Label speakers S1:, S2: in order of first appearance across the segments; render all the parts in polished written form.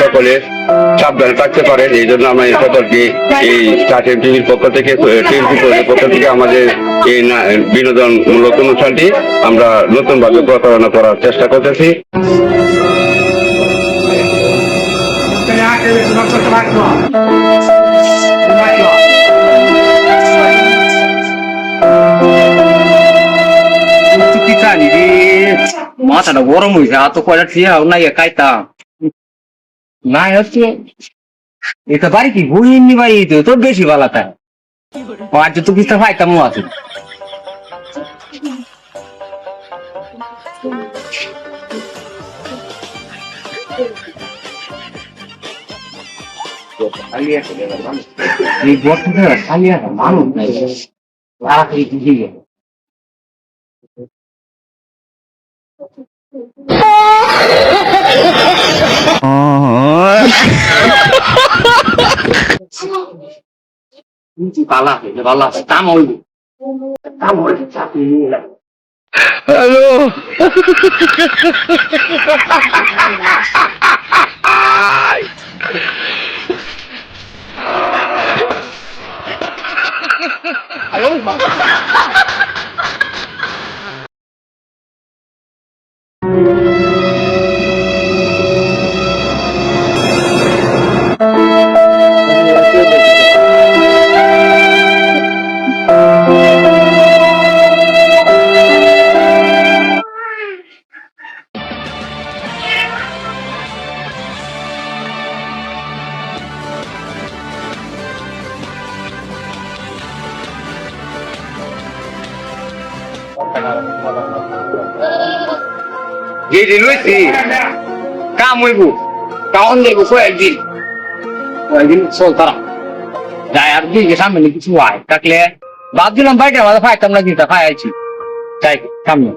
S1: সকলে সাবধানে থাকতে পারেন। এই জন্য আমরা সকলকে এই স্টার টিভির পক্ষ থেকে পক্ষ থেকে আমাদের এই বিনোদনমূলক অনুষ্ঠানটি আমরা নতুন ভাবে প্রচারণা করার চেষ্টা করতেছি।
S2: মাথাটা গরম হয়েছে, এত কয়টা ঠিক নাই খাইতা নাই হচ্ছে এটা বাড়ি কি বইনি বাড়ি তো বেশি ভালো থাকে আজ তো কিছু খাইতাম আছে এই বছর খালি আছে মানুষ নাই তাড়াতাড়ি দিয়ে Bala, estamos hoy.
S1: Hello
S2: Jadi lu sih, kamu ibu, kawan ibu kau Elgin soltara. Jaya arti kita memiliki suai, kakle. Baju lambai dia malah fai tamla kita fai aja. Jaya kami.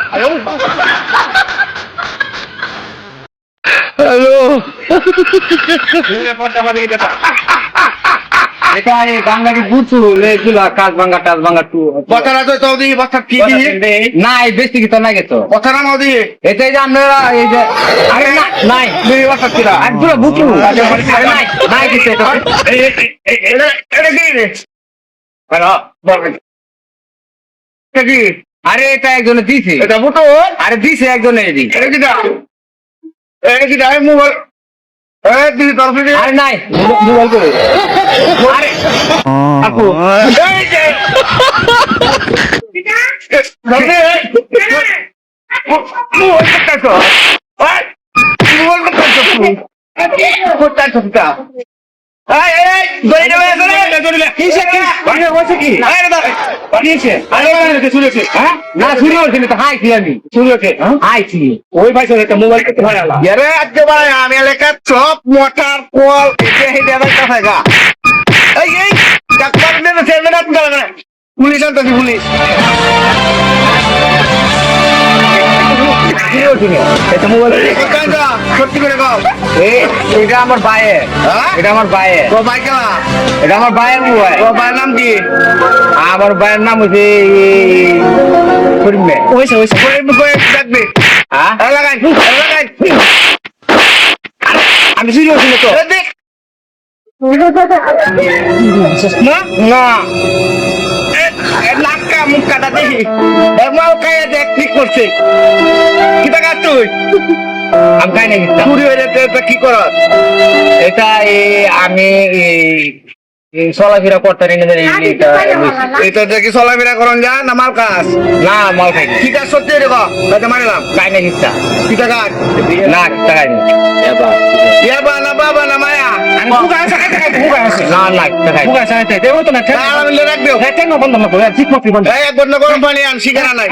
S1: Hello hello
S2: এটা এই বাংলাকে বুঝছো এগুলা কাজ ভাঙা টাজ ভাঙা two
S1: কথাটা তো তাও দিই বাচ্চা কি দিই
S2: না এই বেশি কি তো না গেছো
S1: কথাটা নাও দিই
S2: এটাই যে আপনারা এই যে আরে না নাই
S1: দিই বাচ্চা কিরা
S2: একদম বুঝছো আরে নাই নাই কিছু এটা
S1: এটা কি রে হ্যালো এটা কি
S2: আরে এটা একজনে দিছে
S1: এটা বুটো
S2: আরে দিছে একজনে এদি
S1: এটা কি দা এটা কি দা মোবাইল এই দিদি তরফে দে
S2: আরে নাই মোবাইল করে আরে
S1: আপু এই যে ধরে মোবাইল করতেছো ওই মোবাইল করতেছো কোথায় এই এই দড়ি দেবে দড়ি লে কিসে কি বাড়ি বসে কি আরে দাঁড়া বাড়িছে আরে কে শুনেছে হ্যাঁ
S2: না শুরু হচ্ছে না তো হাই কি আমি
S1: শুনেছে
S2: হাই কি
S1: ওই ভাই সরে একটা মোবাইল করতে হয় আলা আরে আজকে ভাই আমি এলাকা চপ মোটর কল এসে হে দেবে কথা গা এই ডাক্তার দেন সেভেন আপ না পুলিশ আনতেছি পুলিশ
S2: এটা মোবাইল
S1: কোথায় যা সত্যি করে কও
S2: এটা আমার ভাইয়ের এটা আমার ভাইয়ের
S1: তো ভাই কেলা
S2: এটা আমার ভাইয়ের মোবাইল
S1: তো ভাইয়ের নাম কি
S2: আমার ভাইয়ের নাম হচ্ছে করিমে
S1: ওইসে কই ডাকবে
S2: হ্যাঁ
S1: লাগাই
S2: আমি শুরু হচ্ছিল তো
S1: দেখ
S2: না না
S1: নাকা মুখ কাটা দেখি মাল খাইয়া দেখ ঠিক করছে কি টাকা তুই
S2: আমি খাই না
S1: চুরি হয়ে যেতে কি কর
S2: এটা আমি চলাফেরা করতে
S1: এটা দেখি চলাফেরা করন যা না মাল কাজ
S2: না মাল খাই
S1: কি কাজ সত্যি রে তাতে মারিলাম
S2: খাই না কিস্তা
S1: কি টাকা
S2: না টাকা
S1: ইয়া বা না বাবা না মায়া
S2: বুকা আছে বুকা আছে না না বুকা আছে দেবো তো না ঠেক না বন্ধ না করে ঠিক মতো বন্ধ
S3: এক বন্ধ গরম পানি আন শিকারা নাই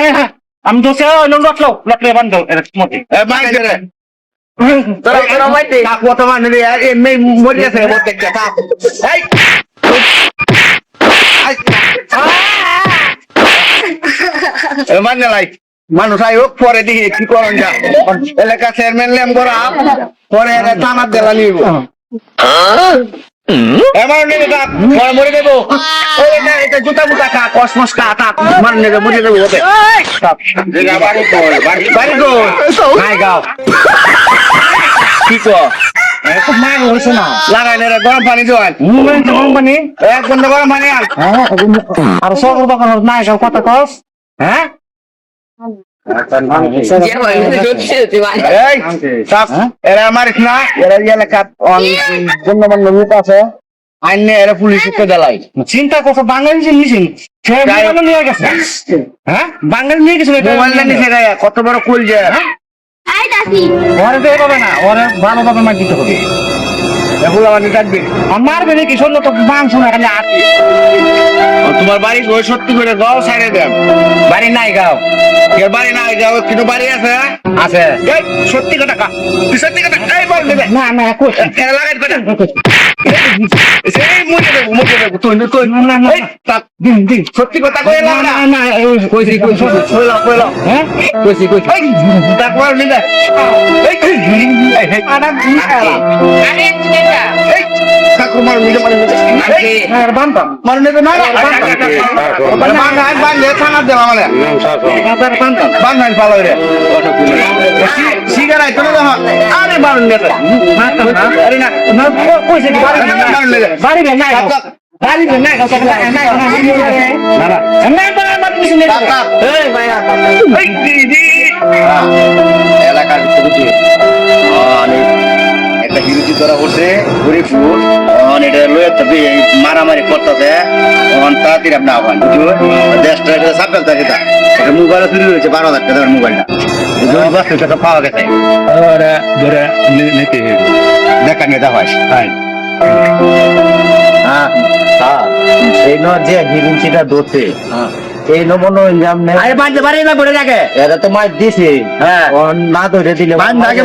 S2: আমি তো সে লটলে বন্ধ এর মতে
S3: মাইক দে তোরা তোরা মাইতে কত মানে এমনি মরে গেছে প্রত্যেকটা থাক এই মানে লাই মানুষ আই হোক পরে দেখি কি করেন যা এলাকা চেয়ারম্যান লেম করা পরে এরা টানার দেলা নিব এমন নেবে তা পরে মরে দেবো ওই এটা জুতা মুতা খা কসমস খা তা মান নেবে মরে দেবো ওতে বাড়ি গো নাই গাও কি কো
S2: খুব মার হইছে না
S3: লাগাই নে গরম পানি জোয়ান
S2: গরম পানি
S3: এক বন্ধ গরম পানি আন
S2: আর সকল বাগান নাই কথা কস হ্যাঁ
S3: এই সাপ এরা মারিস না এরা এলাকা গণ্যমান্য লোক আছে আইনে এরা পুলিশকে দেলাই
S2: চিন্তা করছো বাঙালি যে নিছেন সে মোবাইল নিয়ে গেছে হ্যাঁ বাঙালি নিয়ে গেছে
S3: মোবাইল নিচে গায়ে কত বড় কুল যে
S2: ওরে দিয়ে পাবে না ওরে ভালোভাবে মার দিতে হবে
S3: এগুলো আমার ডাকবি
S2: মারবে নাকি শোনো তো মাংস না খালি আটি
S3: তোমার বাড়ি গো সত্যি করে গাও সাইডে দেন
S2: বাড়ি নাই গাও
S3: এর বাড়ি না যাও কিন্তু বাড়ি আছে
S2: আছে
S3: এই সত্যি কথা কা তুই সত্যি কথা এই বল দেবে
S2: না না কই
S3: এরা লাগাই কথা সেই মুজে দেবো তুই
S2: না না
S3: এই দিন দিন সত্যি কথা কই না
S2: না না
S3: কইছি কইলো
S2: হ্যাঁ
S3: কইছি তারপর নিলে এই
S2: আডা আরে
S3: এই ঠাকুর মার নিলে
S2: আর বানতাম
S3: মার নেবে না বান্ধে থানা দেওয়া মানে
S2: আবার বানতাম
S3: বান্ধ পালো রে সিগারাই তুমি দেখো আরে মারুন নেবে আরে না
S2: না কইছে কি বাড়ি
S3: মারুন নেবে
S2: বাড়ি নাই বাড়ি নাই কথা নাই না না না মার কিছু নেই এই ভাইয়া
S3: এই দিদি এলাকার ভিতরে একটা হিরুজি ধরা পড়ছে গরিব ফুল এটা লয়ে তবে মারামারি করতেছে তাড়াতাড়ি আপনি আহ্বান দেশটা সাপেল থাকে তা এটা মোবাইল চুরি হয়েছে 12,000 টাকার মোবাইলটা যদি বাস্তব টাকা পাওয়া গেছে
S1: ধরে নিতে
S3: দেখা নিয়ে দেওয়া হয়
S4: এই ন যে হিরুঞ্চিটা দোতে এই নমন
S3: আরে বাড়ি বাড়ি না পড়ে থাকে
S4: এরা তো মার দিছে
S3: হ্যাঁ
S4: ও না ধরে দিলে
S3: আগে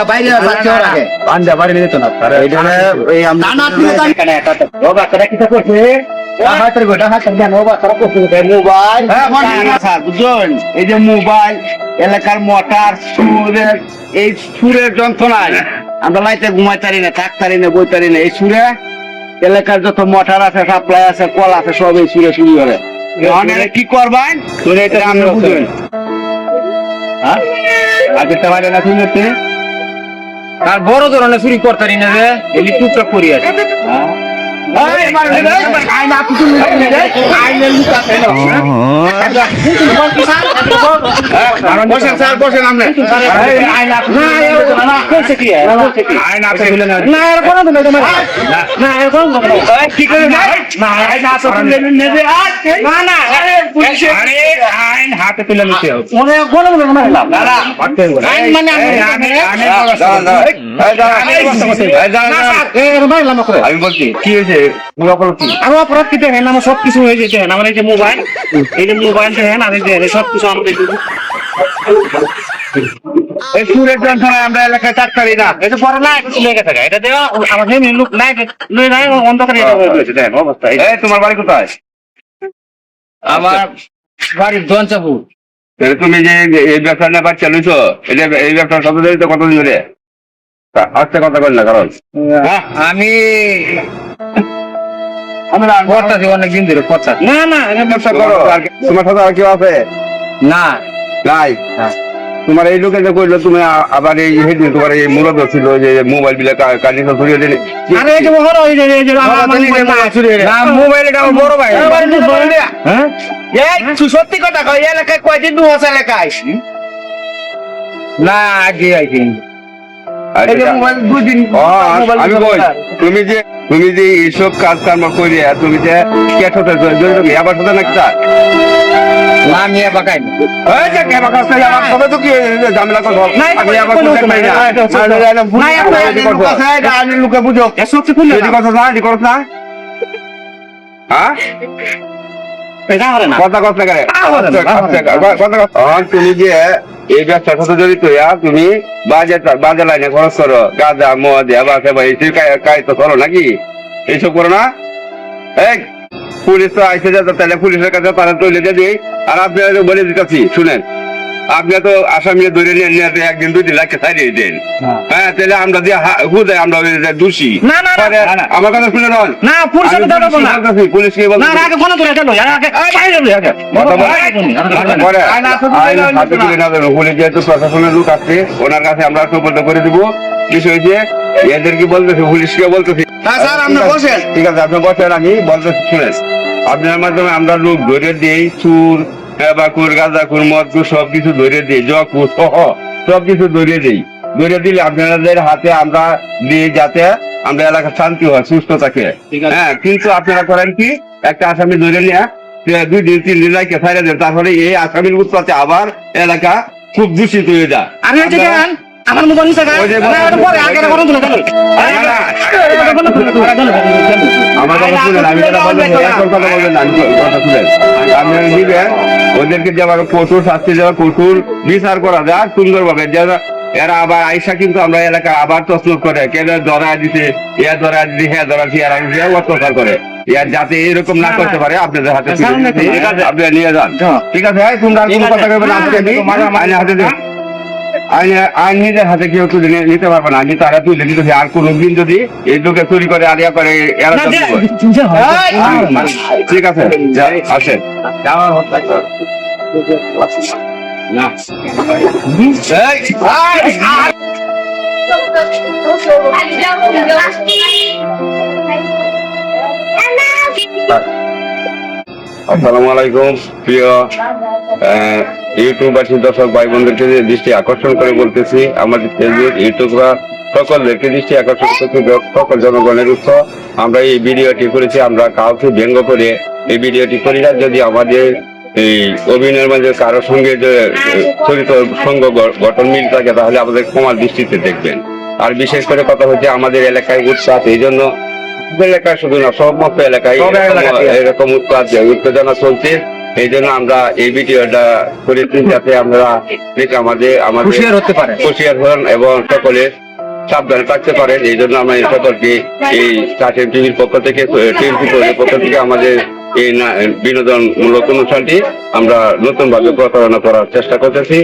S3: বাইরে বাচ্চা ওর আগে
S1: পাঞ্জা বাড়ি নিতে না
S4: এই জন্য এই
S3: না না তুমি তো
S4: এখানে একটা ও বাচ্চাটা কি করছে হাতের গোটা হাতের জ্ঞান ও বাচ্চারা করছে মোবাইল
S3: হ্যাঁ স্যার বুঝছেন এই যে মোবাইল এলাকার মোটর সুরের এই সুরের যন্ত্রণায় আমরা লাইতে ঘুমাইতারি না থাকতারি না বইতারি না এই সুরে এলাকার যত মোটর আছে সাপ্লাই আছে কল আছে সব এই সুরে শুরু করে অনেকে কি করবেন
S1: তোরে এটা
S3: আমি বুঝবেন
S1: হ্যাঁ আজকে তোমার না শুনতে
S2: আর বড় ধরনের চুরি করতারি না রে এলি টুকটাক করি আছে
S3: এই মারলে আই না কিছু আই নে লুকাতে না বসেন স্যার বসেন আপনি
S2: আই না না কইছে কি
S1: আইন আপনি বলে না
S2: না এর কোন না তোমার না এর কোন না
S3: কি করে না
S2: না আই না তো নেবে না না আরে পুলিশে
S1: আরে আইন হাতে তুলে নিতে হবে
S2: ওরে কোন না মারলাম
S3: না না
S2: আইন মানে
S1: আমি বলছি কি হয়েছে
S2: আমার অপরাধ কি দেখেন আমার সবকিছু হয়ে যেতে আমার এই যে মোবাইল দেখেন আর এই যে সবকিছু আমাদের
S3: এই সুরের যন্ত্রণায় আমরা এলাকায় থাকতারি না
S2: এটা পরে না কিছু লেগে থাকে এটা দেওয়া আমার হেমি লোক নাই নাই অন্ধকারে এটা হয়ে গেছে দেখেন অবস্থা
S1: এই তোমার বাড়ি কোথায়
S2: আমার বাড়ির দঞ্চাপুর
S1: তুমি যে এই ব্যবসা নিয়ে বাচ্চা লইছো এই ব্যবসা কত দিন তো কত দিন ধরে আজকে কথা বল না কারণ
S2: আমি করতেছি অনেক দিন ধরে কথা না না
S1: ব্যবসা করো আর তোমার সাথে আর কেউ আছে
S2: না
S1: নাই তোমার এই লোকে যে কইলো তুমি আবার এই হেডিং তোমার এই মুরদ ছিল যে মোবাইল বিলে কানেকশন সরিয়ে দিলে
S2: আরে এই যে হলো এই যে
S3: না মোবাইল এটা আমার বড় ভাই
S2: হ্যাঁ
S3: এই তুই সত্যি কথা কই এলাকায় কয়দিন দু আছে এলাকায়
S2: না আগে আইছি
S3: এই যে মোবাইল 2 দিন
S1: আমি বল তুমি যে এইসব কাজ কর্ম করি তুমি যে কেট হতে জড়িত আবার সাথে নাকি তা
S2: না আমি বাকাই
S1: এই যে কে বাকা আছে আমার সাথে তো কি ঝামেলা করব আমি আবার বলতে পারি না
S3: না আপনি কথা এটা আমি লোকে বুঝো
S4: এসব কি করলে
S1: এটি কথা না এটি কথা না হ্যাঁ
S4: এটা হবে না
S1: কথা কথা করে তুমি যে এই ব্যবসার সাথে জড়িত তুমি বাজে লাইনে খরচ করো গাঁজা মদ কাজ তো করো নাকি এইসব করো না এই পুলিশ তো আইসে যেত তাহলে পুলিশের কাছে তারা চলে দিই আর আপনি বলে দিতেছি শুনেন আপনি তো আসামি ধরে নিয়ে 1 দিন 2 দিন লাগে ছাড়িয়ে দেন হ্যাঁ তাহলে আমরা দিয়ে হুদায় আমরা দোষী
S2: না, না, না,
S1: আমার কথা শুনে নয়
S2: না পুলিশ সাথে দাঁড়াবো না
S1: পুলিশ কে বলতে
S2: না আগে কোন ধরে চলো আগে বাইরে লই আগে
S1: পুলিশ যেহেতু প্রশাসনের লোক আছে ওনার কাছে আমরা সুপর্দ করে দিব বিষয় যে এদেরকে বলতেছি পুলিশকে বলতেছি
S3: হ্যাঁ স্যার আপনি বসেন
S1: ঠিক আছে আপনি বসেন আমি বলতেছি শুনেন আপনার মাধ্যমে আমরা লোক ধরে দিই চুর বাকুর গাঁজাকুর মদকুর সবকিছু ধরে দিই জকুর সহ সবকিছু ধরে দিই ধরে দিলে আপনাদের হাতে আমরা দিই যাতে আমরা এলাকা শান্তি হয় সুস্থ থাকে হ্যাঁ কিন্তু আপনারা করেন কি একটা আসামি ধরে নিয়ে 2 দিন 3 দিন লাগে ছাড়ে দেন তারপরে এই আসামির উৎপাতে আবার এলাকা খুব দূষিত হয়ে যায়
S2: আমি হচ্ছে গান আমার মোবাইল নিছে গান না ওটা পরে আগে কোন ধরে চলো
S1: আমার কথা শুনেন আমি যেটা বলবো একদম কথা বলবেন না, আমি কথা শুনেন আপনারা নিবেন ওদেরকে যে আবার কঠোর শাস্তি দেওয়া কঠোর বিচার করা যায় সুন্দরভাবে যারা এরা আবার আইসা কিন্তু আমরা এলাকা আবার তসলুক করে কেন ধরা দিতে ধরা দিতে হ্যাঁ ধরা দিয়ে অত্যাচার করে যাতে এরকম না করতে পারে আপনাদের হাতে আপনি নিয়ে যান ঠিক আছে তোমরা কোনো কথা বলবেন আইনের হাতে দেন আইনের হাতে কেউ তুলে নিতে পারবে না আমি তারা তুলে দিতে আর কোনদিন যদি এই লোকে চুরি করে আলিয়া করে এরা ঠিক আছে আসেন না আসসালামু আলাইকুম প্রিয় ইউটিউবাসী দর্শক ভাই বোনদেরকে দৃষ্টি আকর্ষণ করে বলতেছি আমাদের ফেসবুক ইউটিউবরা সকলদেরকে দৃষ্টি আকর্ষণ করতে সকল জনগণের উৎস আমরা এই ভিডিওটি করেছি আমরা কাউকে ব্যঙ্গ করে এই ভিডিওটি করি না যদি আমাদের এই অভিনয়ের মাঝে কারোর সঙ্গে যে চরিত্র সঙ্গ গঠন মিল থাকে তাহলে আমাদের ক্ষমার দৃষ্টিতে দেখবেন আর বিশেষ করে কথা হচ্ছে আমাদের এলাকায় উৎসাহ এই জন্য এলাকায় শুধু না সমস্ত এলাকায় এরকম উত্তেজনা চলছে এই জন্য আমরা এই ভিডিওটা করেছি যাতে আমরা আমাদের হুঁশিয়ার হন এবং সকলে সাবধানে থাকতে পারেন এই জন্য আমরা সকলকে এই চাটেন টিভির পক্ষ থেকে আমাদের এই বিনোদনমূলক অনুষ্ঠানটি আমরা নতুন ভাবে প্রচারণা করার চেষ্টা করতেছি।